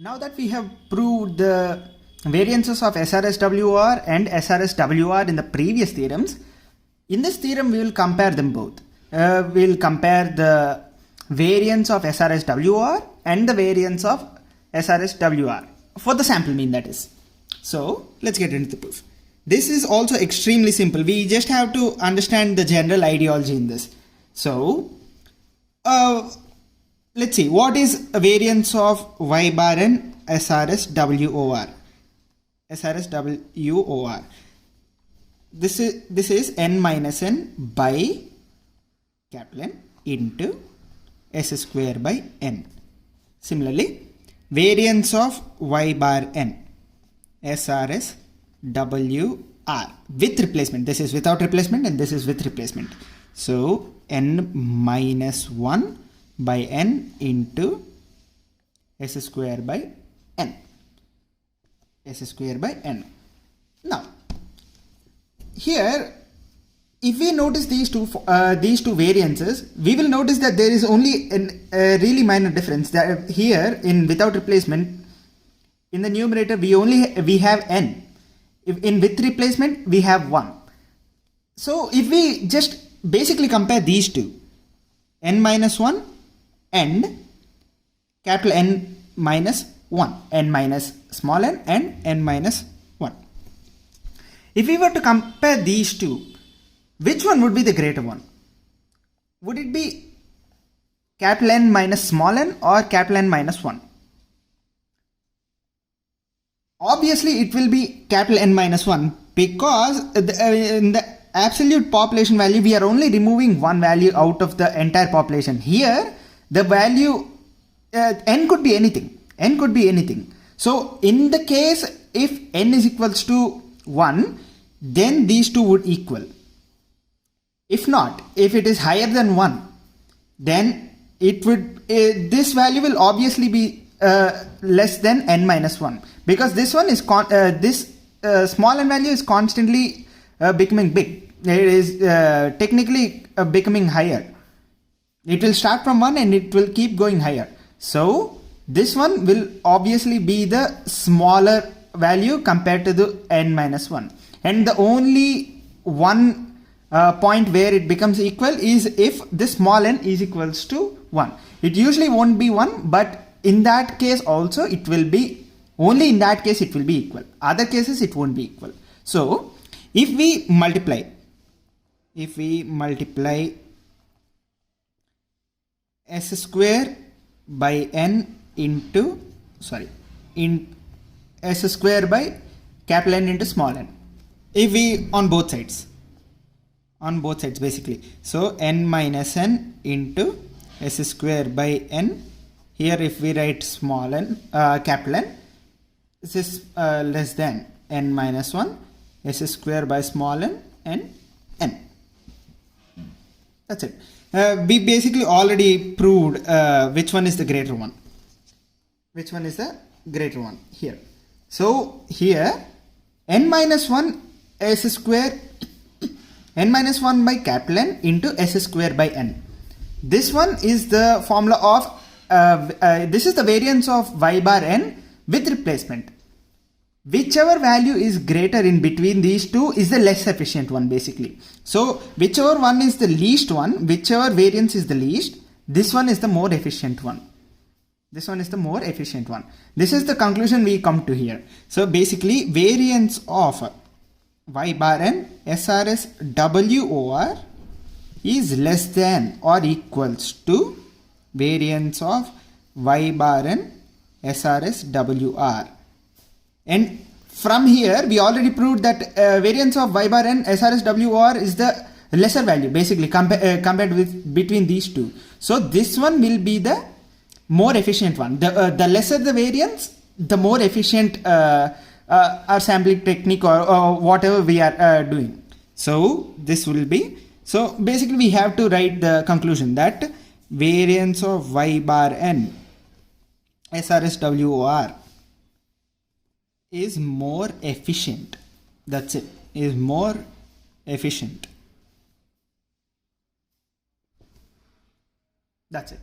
Now that we have proved the variances of SRSWR and SRSWR in the previous theorems, in this theorem we will compare them both. We will compare the variance of SRSWR and the variance of SRSWR for the sample mean, that is. So let's get into the proof. This is also extremely simple. We just have to understand the general ideology in this. So let's see, what is a variance of Y bar and SRSWOR? SRSWOR. This is n minus n by capital N into S square by n. Similarly, variance of Y bar n, SRSWR, with replacement. This is without replacement and this is with replacement. So n minus 1 by n into S square by n. S square by n. Now, here, if we notice these two variances, we will notice that there is only a really minor difference. That here in without replacement, in the numerator we have n. If in with replacement we have 1. So if we just basically compare these two, n minus 1 and capital N minus 1, n minus small n and n minus 1. If we were to compare these two, which one would be the greater one? Would it be capital N minus small n or capital N minus 1? Obviously it will be capital N minus 1 because in the absolute population value we are only removing one value out of the entire population. Here the value n could be anything. N could be anything. So in the case if n is equals to 1, then these two would equal. If not, if it is higher than 1, then it would this value will obviously be less than n minus 1, because this one is small n value is constantly becoming big. It is technically becoming higher. It will start from 1 and it will keep going higher. So this one will obviously be the smaller value compared to the n minus 1. And the only one point where it becomes equal is if this small n is equals to 1. It usually won't be 1, but in that case also it will be, only in that case it will be equal. Other cases it won't be equal. So if we multiply S square by n into, in S square by capital N into small n, if we on both sides basically, so n minus n into S square by n. Here if we write small n, capital N, this is less than n minus 1, S square by small n and n. That's it. We basically already proved which one is the greater one. Which one is the greater one here. So here n minus 1 S square, n minus 1 by capital N into S square by n. This one is the formula of this is the variance of Y bar n with replacement. Whichever value is greater in between these two is the less efficient one basically. So whichever one is the least one, whichever variance is the least, this one is the more efficient one. This one is the more efficient one. This is the conclusion we come to here. So basically variance of Y bar n SRSWOR is less than or equals to variance of Y bar n SRSWR. And from here we already proved that variance of Y bar n SRSWR is the lesser value basically compared with between these two. So this one will be the more efficient one. The lesser the variance, the more efficient our sampling technique or whatever we are doing. So this will be, so basically we have to write the conclusion that variance of Y bar n SRSWR is more efficient. That's it. Is more efficient. That's it.